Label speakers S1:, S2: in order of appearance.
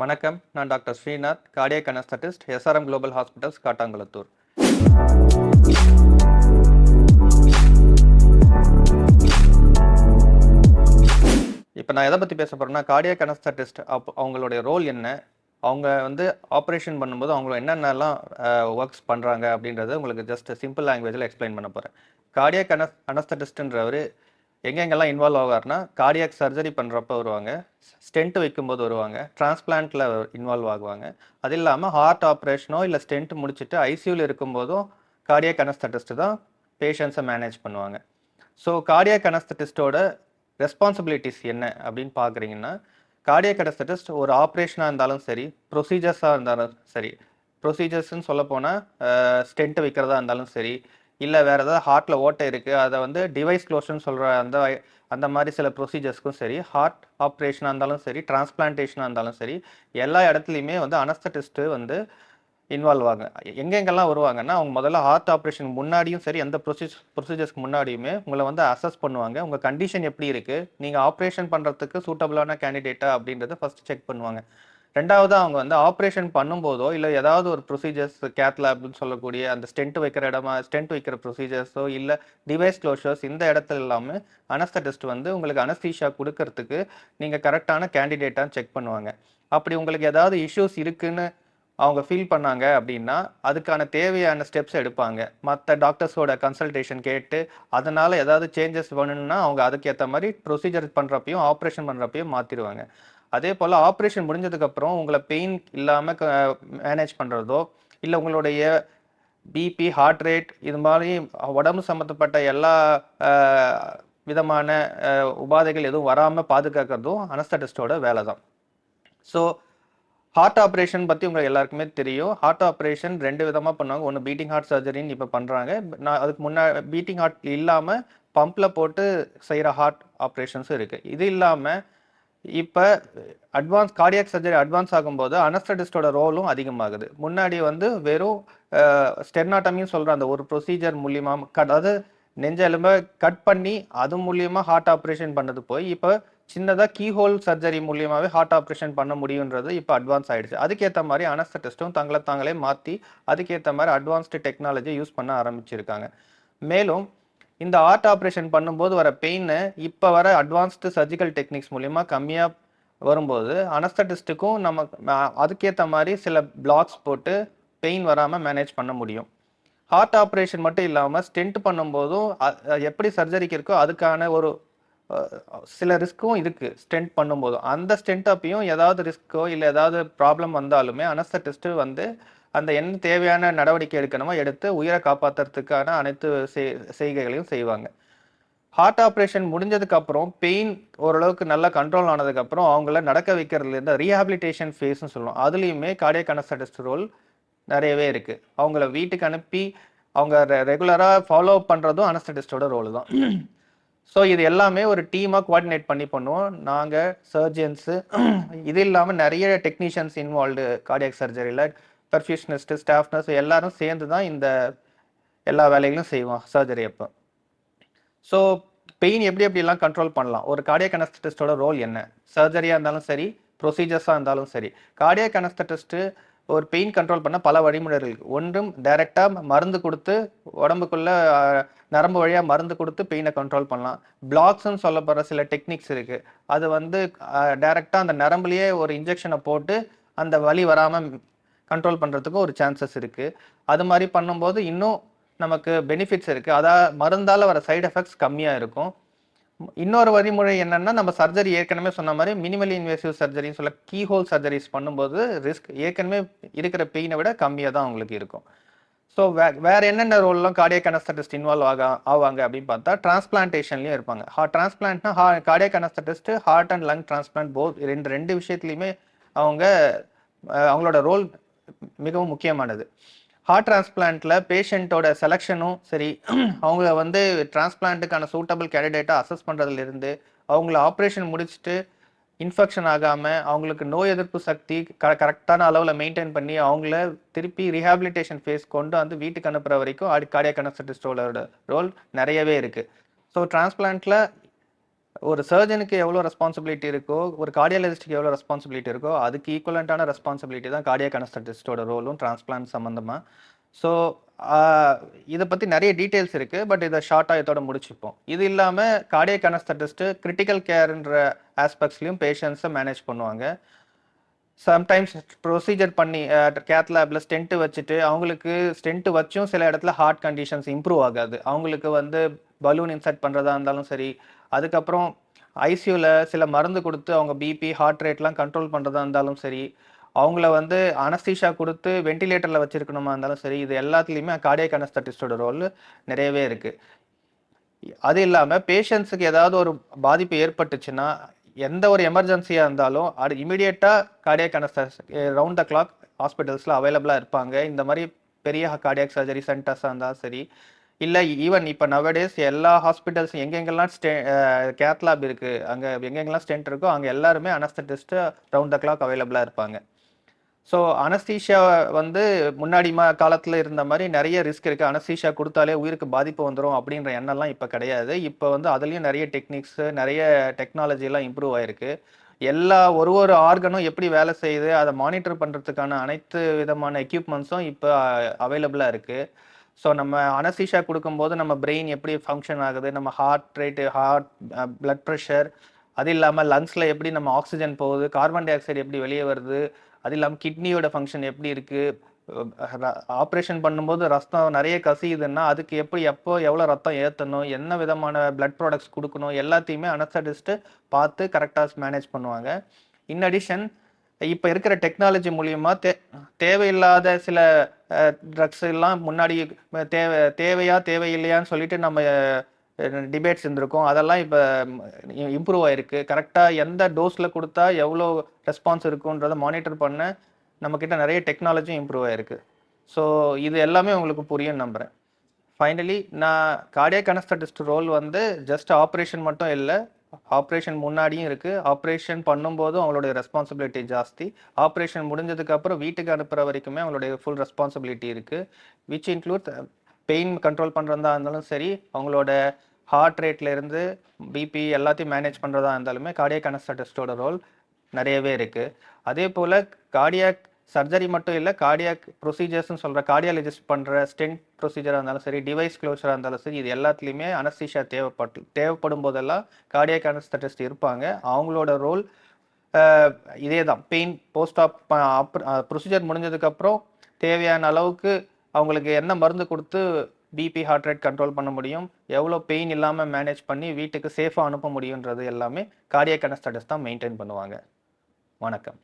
S1: வணக்கம். நான் doctor Srinath, cardiac anaesthetist, SRM global hospitals, Kattankulathur. இப்போ நான் எதை பற்றி பேச போகிறேன்னா, கார்டியாக் அனஸ்தட்டிஸ்ட் அவங்களுடைய ரோல் என்ன, அவங்க வந்து ஆப்ரேஷன் பண்ணும்போது அவங்க என்னென்னலாம் ஒர்க்ஸ் பண்ணுறாங்க அப்படின்றத உங்களுக்கு ஜஸ்ட் சிம்பிள் லாங்குவேஜில் எக்ஸ்பிளைன் பண்ண போகிறேன். கார்டியாக் அனஸ்தட்டிஸ்ட்ன்றவர் எங்கெங்கெல்லாம் இன்வால்வ் ஆகார்னா, கார்டியாக் சர்ஜரி பண்ணுறப்ப வருவாங்க, ஸ்டென்ட் வைக்கும்போது வருவாங்க, டிரான்ஸ்பிளான்ட்டில் இன்வால்வ் ஆகுவாங்க. அது இல்லாமல் ஹார்ட் ஆப்ரேஷனோ இல்லை ஸ்டென்ட் முடிச்சுட்டு ஐசியூவில் இருக்கும்போதும் கார்டியாக் அனஸ்தட்டிஸ்ட் தான் பேஷண்ட்ஸை மேனேஜ் பண்ணுவாங்க. ஸோ கார்டியாக் அனஸ்தட்டிஸ்டோட ரெஸ்பான்சிபிலிட்டிஸ் என்ன அப்படின்னு பார்க்குறீங்கன்னா, கார்டியாக் அனஸ்தட்டிஸ்ட் ஒரு ஆப்ரேஷனாக இருந்தாலும் சரி, ப்ரொசீஜர்ஸாக இருந்தாலும் சரி, ப்ரொசீஜர்ஸ்ன்னு சொல்ல போனால் ஸ்டென்ட் வைக்கிறதா இருந்தாலும் சரி, இல்லை வேறு ஏதாவது ஹார்ட்டில் ஓட்டை இருக்குது அதை வந்து டிவைஸ் க்ளோஷன் சொல்கிற அந்த அந்த மாதிரி சில ப்ரொசீஜர்ஸ்க்கும் சரி, ஹார்ட் ஆப்ரேஷனாக இருந்தாலும் சரி, டிரான்ஸ்பிளான்டேஷனாக இருந்தாலும் சரி, எல்லா இடத்துலையுமே வந்து அனஸ்தட்டிஸ்ட்டு வந்து இன்வால்வ் ஆகுங்க. எங்கெங்கெல்லாம் வருவாங்கன்னா, அவங்க முதல்ல ஹார்ட் ஆப்ரேஷன் முன்னாடியும் சரி, எந்த ப்ரொசீஜர்ஸ்க்கு முன்னாடியுமே உங்களை வந்து அசஸ் பண்ணுவாங்க. உங்கள் கண்டிஷன் எப்படி இருக்குது, நீங்கள் ஆப்ரேஷன் பண்ணுறதுக்கு சூட்டபிளான கேண்டிடேட்டா அப்படின்றத ஃபர்ஸ்ட் செக் பண்ணுவாங்க. ரெண்டாவது அவங்க வந்து ஆப்ரேஷன் பண்ணும்போதோ இல்லை ஏதாவது ஒரு ப்ரொசீஜர்ஸ் கேத் லேப்னு சொல்லக்கூடிய அந்த ஸ்டென்ட் வைக்கிற இடமா ஸ்டென்ட் வைக்கிற ப்ரொசீஜர்ஸோ இல்லை டிவைஸ் க்ளோஷர்ஸ் இந்த இடத்துல எல்லாமே அனஸ்தட்டிஸ்ட் வந்து உங்களுக்கு அனஸ்தீஷியா கொடுக்கறதுக்கு நீங்கள் கரெக்டான கேண்டிடேட்டான்னு செக் பண்ணுவாங்க. அப்படி உங்களுக்கு ஏதாவது இஷ்யூஸ் இருக்குன்னு அவங்க ஃபீல் பண்ணாங்க அப்படின்னா அதுக்கான தேவையான ஸ்டெப்ஸ் எடுப்பாங்க. மற்ற டாக்டர்ஸோட கன்சல்டேஷன் கேட்டு அதனால ஏதாவது சேஞ்சஸ் வேணும்னா அவங்க அதுக்கேற்ற மாதிரி ப்ரொசீஜர் பண்ணுறப்பையும் ஆப்ரேஷன் பண்ணுறப்பையும் மாற்றிடுவாங்க. அதே போல் ஆப்ரேஷன் முடிஞ்சதுக்கப்புறம் உங்களை பெயின் இல்லாமல் மேனேஜ் பண்ணுறதோ இல்லை உங்களுடைய பிபி, ஹார்ட் ரேட் இது மாதிரி உடம்பு சம்மந்தப்பட்ட எல்லா விதமான உபாதைகள் எதுவும் வராமல் பாதுகாக்கிறதும் அனஸ்தட்டிஸ்டோட வேலை தான். ஸோ ஹார்ட் ஆப்ரேஷன் பற்றி உங்களுக்கு எல்லாருக்குமே தெரியும். ஹார்ட் ஆப்ரேஷன் 2 விதமாக பண்ணுவாங்க. ஒன்று பீட்டிங் ஹார்ட் சர்ஜரின்னு இப்போ பண்ணுறாங்க. நான் அதுக்கு பீட்டிங் ஹார்ட் இல்லாமல் பம்பில் போட்டு செய்கிற ஹார்ட் ஆப்ரேஷன்ஸும் இருக்குது. இது இல்லாமல் இப்போ அட்வான்ஸ் கார்டியாக் சர்ஜரி அட்வான்ஸ் ஆகும்போது அனஸ்தட்டிஸ்டோட ரோலும் அதிகமாகுது. முன்னாடி வந்து வெறும் ஸ்டெர்னாட்டமின்னு சொல்கிற அந்த ஒரு ப்ரொசீஜர் மூலியமாக அதாவது நெஞ்ச எலும்பை கட் பண்ணி அது மூலியமாக ஹார்ட் ஆப்ரேஷன் பண்ணது போய் இப்போ சின்னதாக கீஹோல் சர்ஜரி மூலியமாகவே ஹார்ட் ஆப்ரேஷன் பண்ண முடியுன்றது இப்போ அட்வான்ஸ் ஆகிடுச்சு. அதுக்கேற்ற மாதிரி அனஸ்தட்டிஸ்ட்டும் தங்களை தாங்களே மாற்றி அதுக்கேற்ற மாதிரி அட்வான்ஸ்டு டெக்னாலஜி யூஸ் பண்ண ஆரம்பிச்சிருக்காங்க. மேலும் இந்த ஹார்ட் ஆப்ரேஷன் பண்ணும்போது வர பெயினை இப்போ வர அட்வான்ஸ்டு சர்ஜிக்கல் டெக்னிக்ஸ் மூலிமா கம்மியாக வரும்போது அனஸ்தட்டிஸ்ட்டுக்கும் நம்ம அதுக்கேற்ற மாதிரி சில பிளாக்ஸ் போட்டு பெயின் வராமல் மேனேஜ் பண்ண முடியும். ஹார்ட் ஆப்ரேஷன் மட்டும் இல்லாமல் ஸ்டென்ட் பண்ணும்போதும் எப்படி சர்ஜரிக்கு இருக்கோ அதுக்கான ஒரு சில ரிஸ்க்கும் இருக்குது. ஸ்டென்ட் பண்ணும்போதும் அந்த ஸ்டென்ட் அப்பையும் ஏதாவது ரிஸ்க்கோ இல்லை ஏதாவது ப்ராப்ளம் வந்தாலுமே அனஸ்தட்டிஸ்ட்டு வந்து அந்த என்ன தேவையான நடவடிக்கை எடுக்கணுமோ எடுத்து உயிரை காப்பாற்றுறதுக்கான அனைத்து செய்கைகளையும் செய்வாங்க. ஹார்ட் ஆப்ரேஷன் முடிஞ்சதுக்கு அப்புறம் பெயின் ஓரளவுக்கு நல்லா கண்ட்ரோல் ஆனதுக்கப்புறம் அவங்கள நடக்க வைக்கிறதுலேருந்து ரீஹாபிலிட்டேஷன் ஃபேஸ்ன்னு சொல்லுவோம். அதுலேயுமே கார்டியாக் அனஸ்தட்டிஸ்ட் ரோல் நிறையவே இருக்குது. அவங்கள வீட்டுக்கு அனுப்பி அவங்க ரெகுலராக ஃபாலோ பண்ணுறதும் அனஸ்தட்டிஸ்டோட ரோல் தான். ஸோ இது எல்லாமே ஒரு டீமாக கோஆர்டினேட் பண்ணி பண்ணுவோம். நாங்கள் சர்ஜன்ஸு இது இல்லாமல் நிறைய டெக்னீஷியன்ஸ் இன்வால்வ்டு கார்டியாக் சர்ஜரியில் பர்ஃபியூஷனிஸ்ட்டு, ஸ்டாஃப் நர்ஸ் எல்லாரும் சேர்ந்து தான் இந்த எல்லா வேலைகளும் செய்வோம் சர்ஜரி அப்போ. ஸோ பெயின் எப்படிலாம் கண்ட்ரோல் பண்ணலாம், ஒரு கார்டியாக் அனஸ்தட்டிஸ்டோட ரோல் என்ன, சர்ஜரியாக இருந்தாலும் சரி, ப்ரொசீஜர்ஸாக இருந்தாலும் சரி. கார்டியாக் அனஸ்தட்டிஸ்ட்டு ஒரு பெயின் கண்ட்ரோல் பண்ண பல வழிமுறைகள் இருக்குது. ஒன்றும் டைரெக்டாக மருந்து கொடுத்து உடம்புக்குள்ளே நரம்பு வழியாக மருந்து கொடுத்து பெயினை கண்ட்ரோல் பண்ணலாம். பிளாக்ஸ்ன்னு சொல்லப்படுற சில டெக்னிக்ஸ் இருக்குது. அது வந்து டைரெக்டாக அந்த நரம்புலேயே ஒரு இன்ஜெக்ஷனை போட்டு அந்த வலி வராமல் கண்ட்ரோல் பண்ணுறதுக்கும் ஒரு சான்சஸ் இருக்குது. அது மாதிரி பண்ணும்போது இன்னும் நமக்கு பெனிஃபிட்ஸ் இருக்குது. அதாவது மருந்தால் வர சைடு எஃபெக்ட்ஸ் கம்மியாக இருக்கும். இன்னொரு வழிமுறை என்னன்னா, நம்ம சர்ஜரி ஏற்கனவே சொன்ன மாதிரி மினிமலி இன்வேசிவ் சர்ஜரின்னு சொல்ல கீஹோல் சர்ஜரிஸ் பண்ணும்போது ரிஸ்க் ஏற்கனவே இருக்கிற பெயினை விட கம்மியாக தான் உங்களுக்கு இருக்கும். ஸோ வேற என்னென்ன ரோல்லாம் கார்டியாக் அனஸ்தட்டிஸ்ட் இன்வால்வ் ஆவாங்க அப்படின்னு பார்த்தா டிரான்ஸ்பிளான்டேஷன்லையும் இருப்பாங்க. டிரான்ஸ்பிளான்ட்னா cardiac anaesthetist heart and lung transplant both ரெண்டு விஷயத்துலையுமே அவங்களோட ரோல் மிகவும் முக்கியமானது. ஹார்ட் டிரான்ஸ்பிளான்ட்ல பேஷண்ட்டோட செலெக்ஷனும் சரி, அவங்கள வந்து டிரான்ஸ்பிளான்ட்டுக்கான சூட்டபிள் கேண்டிடேட்டாக அசஸ் பண்ணுறதுலேருந்து அவங்கள ஆப்ரேஷன் முடிச்சுட்டு இன்ஃபெக்ஷன் ஆகாமல் அவங்களுக்கு நோய் எதிர்ப்பு சக்தி கரெக்டான அளவில் மெயின்டைன் பண்ணி அவங்கள திருப்பி ரீஹாபிலிட்டேஷன் ஃபேஸ் கொண்டு வந்து வீட்டுக்கு அனுப்புகிற வரைக்கும் கார்டியாக் அனஸ்தட்டிஸ்டோட ரோல் நிறையவே இருக்குது. ஸோ டிரான்ஸ்பிளான்ட்டில் ஒரு சர்ஜனுக்கு எவ்வளோ ரெஸ்பான்சிபிலிட்டி இருக்கோ, ஒரு கார்டியாலஜிஸ்ட்க்கு எவ்வளோ ரெஸ்பான்சிபிலிட்டி இருக்கோ, அதுக்கு ஈக்குவலன்ட்டான ரெஸ்பான்சிபிலிட்டி தான் கார்டியாக் அனஸ்தெடிஸ்ட்டோட ரோலும் டிரான்ஸ்பிளான்ட் சம்மந்தமா. ஸோ, ஆ இத பத்தி நெறைய டீட்டெயில்ஸ் இருக்கு. பட் இத ஷார்ட்டா இதோட முடிச்சுப்போம். இது இல்லாம கார்டியாக் அனஸ்தெடிஸ்ட் கிரிட்டிக்கல் கேர்ன்ற ஆஸ்பெக்ட்ஸ்லயும் பேஷண்ட்ஸ மேனேஜ் பண்ணுவாங்க. சம்டைம்ஸ் ப்ரொசீஜர் பண்ணி கேத் லேப்ல ஸ்டென்ட் வச்சுட்டு, அவங்களுக்கு ஸ்டென்ட் வச்சும் சில இடத்துல ஹார்ட் கண்டிஷன்ஸ் இம்ப்ரூவ் ஆகாது. அவங்களுக்கு வந்து பலூன் இன்சர்ட் பண்றதா இருந்தாலும் சரி, அதுக்கப்புறம் ஐசியூல சில மருந்து குடுத்து அவங்க பிபி, ஹார்ட் ரேட்லாம் கண்ட்ரோல் பண்றதா இருந்தாலும் சரி, அவங்கள வந்து அனஸ்தீசியா குடுத்து வென்டிலேட்டர்ல வச்சிருக்கணுமா இருந்தாலும் சரி, இது எல்லாத்துலயுமே கார்டியாக் அனஸ்தெடிஸ்டோட ரோல் நிறையவே இருக்கு. அது இல்லாம பேஷண்ட்ஸுக்கு ஏதாவது ஒரு பாதிப்பு ஏற்பட்டுச்சுன்னா, எந்த ஒரு எமர்ஜென்சியா இருந்தாலும், அது இமிடியேட்டா கார்டியாக் அனஸ்தெசிஸ் ரவுண்ட் த கிளாக் ஹாஸ்பிட்டல்ஸ்ல அவைலபிளா இருப்பாங்க. இந்த மாரி பெரிய கார்டியாக் சர்ஜரி சென்டர்ஸா இருந்தாலும் சரி, இல்ல ஈவன் இப்ப நவடேஸ் எல்லா ஹாஸ்பிட்டல்ஸ் எங்கெங்கெல்லாம் கேத் லேப் இருக்கு, அங்க எங்கெங்கெல்லாம் ஸ்டென்ட் இருக்கோ, அங்க எல்லாருமே அனஸ்தெடிஸ்ட் ரவுண்ட் த கிளாக் அவைலபிளா இருப்பாங்க. ஸோ அனஸ்தீசியா வந்து முன்னாடி காலத்துல இருந்த மாரி நெறைய ரிஸ்க் இருக்கு. அனஸ்தீசியா குடுத்தாலே உயிருக்கு பாதிப்பு வந்துரும் அப்படின்ற எண்ணம்லாம் இப்ப கிடையாது. இப்ப வந்து அதுலயும் நெறைய டெக்னிக்ஸ், நெறைய டெக்னாலஜி எல்லாம் இம்ப்ரூவ் ஆயிருக்கு. ஒரு ஆர்கனும் எப்படி வேலை செய்யுது, அத மானிட்டர் பண்றதுக்கான அனைத்து விதமான எக்யூப்மெண்ட்ஸும் இப்ப அவைலபிளா இருக்கு. ஸோ நம்ம அனஸ்தீசியா குடுக்கும்போது நம்ம பிரெயின் எப்படி ஃபங்ஷன் ஆகுது, நம்ம ஹார்ட் ரேட், பிளட் பிரஷர், அது இல்லாம லங்ஸ்ல எப்படி நம்ம ஆக்ஸிஜன் போகுது, கார்பன் டை ஆக்சைடு எப்படி வெளிய வருது, அது இல்லாம கிட்னியோட ஃபங்ஷன் எப்படி இருக்கு, ஆப்ரேஷன் பண்ணும்போது ரத்தம் நெறைய கசியுதுன்னா, அதுக்கு எப்படி எப்போ எவ்வளோ ரத்தம் ஏத்தணும், என்ன விதமான பிளட் ப்ராடக்ட்ஸ் குடுக்கணும், எல்லாத்தையுமே அனஸ்தெடிஸ்ட் பார்த்து கரெக்ட்டா மேனேஜ் பண்ணுவாங்க. இன் அடிஷன் இப்ப இருக்கிற டெக்னாலஜி மூலியமா தேவையில்லாத சில ட்ரக்ஸ் எல்லாம் முன்னாடி தேவையா, தேவையில்லையான்னு சொல்லிட்டு நம்ம டிபேட்ஸ் இருந்திருக்கும். அதெல்லாம் இப்ப இம்ப்ரூவ் ஆயிருக்கு. கரெக்ட்டா எந்த டோஸ்ல குடுத்தா எவ்வளோ ரெஸ்பான்ஸ் இருக்குன்றத மானிட்டர் பண்ண நம்மகிட்ட நெறைய டெக்னாலஜியும் இம்ப்ரூவ் ஆயிருக்கு. ஸோ இது எல்லாமே உங்களுக்கு புரியும்னு நம்புறேன். ஃபைனலி நான் கார்டியாக் அனஸ்தெடிஸ்ட் ரோல் வந்து ஜஸ்ட் ஆப்ரேஷன் மட்டும் இல்ல. ஆப்ரேஷன் முன்னாடியும் இருக்கு. ஆப்ரேஷன் பண்ணும்போதும் அவங்களுடைய ரெஸ்பான்சிபிலிட்டி ஜாஸ்தி. ஆப்ரேஷன் முடிஞ்சதுக்கு அப்புறம் வீட்டுக்கு அனுப்புற வரைக்குமே அவங்களுடைய ஃபுல் ரெஸ்பான்சிபிலிட்டி இருக்கு. விச் இன்க்ளூட் பெயின் கண்ட்ரோல் பண்றதா இருந்தாலும் சரி, அவங்களோட ஹார்ட் ரேட்ல இருந்து பிபி எல்லாத்தையும் மேனேஜ் பண்றதா இருந்தாலுமே கார்டியாக் அனஸ்தெடிஸ்டோட ரோல் நிறையவே இருக்கு. அதே போல கார்டியாக் சர்ஜரி மட்டும் இல்ல, கார்டியாக் ப்ரொசீஜர்ஸ்னு சொல்ற கார்டியாலஜிஸ்ட் பண்ற ஸ்டென்ட் ப்ரொசீஜரா இருந்தாலும் சரி, டிவைஸ் க்ளோஷரா இருந்தாலும் சரி, இது எல்லாத்துலயுமே அனஸ்தீசியா தேவைப்படும் போதெல்லாம் கார்டியாக் அனஸ்தெடிஸ்ட் இருப்பாங்க. அவங்களோட ரோல் இதேதான். பெயின் போஸ்ட் ப்ரொசீஜர் முடிஞ்சதுக்கு அப்புறம் தேவையான அளவுக்கு அவங்களுக்கு என்ன மருந்து குடுத்து பிபி, ஹார்ட் ரேட் கண்ட்ரோல் பண்ண முடியும், எவ்வளோ பெயின் இல்லாம மேனேஜ் பண்ணி வீட்டுக்கு சேஃபா அனுப்ப முடியும்ன்றது எல்லாமே கார்டியாக் அனஸ்தெடிஸ்ட் தான் மெயின்டெயின் பண்ணுவாங்க. வணக்கம்.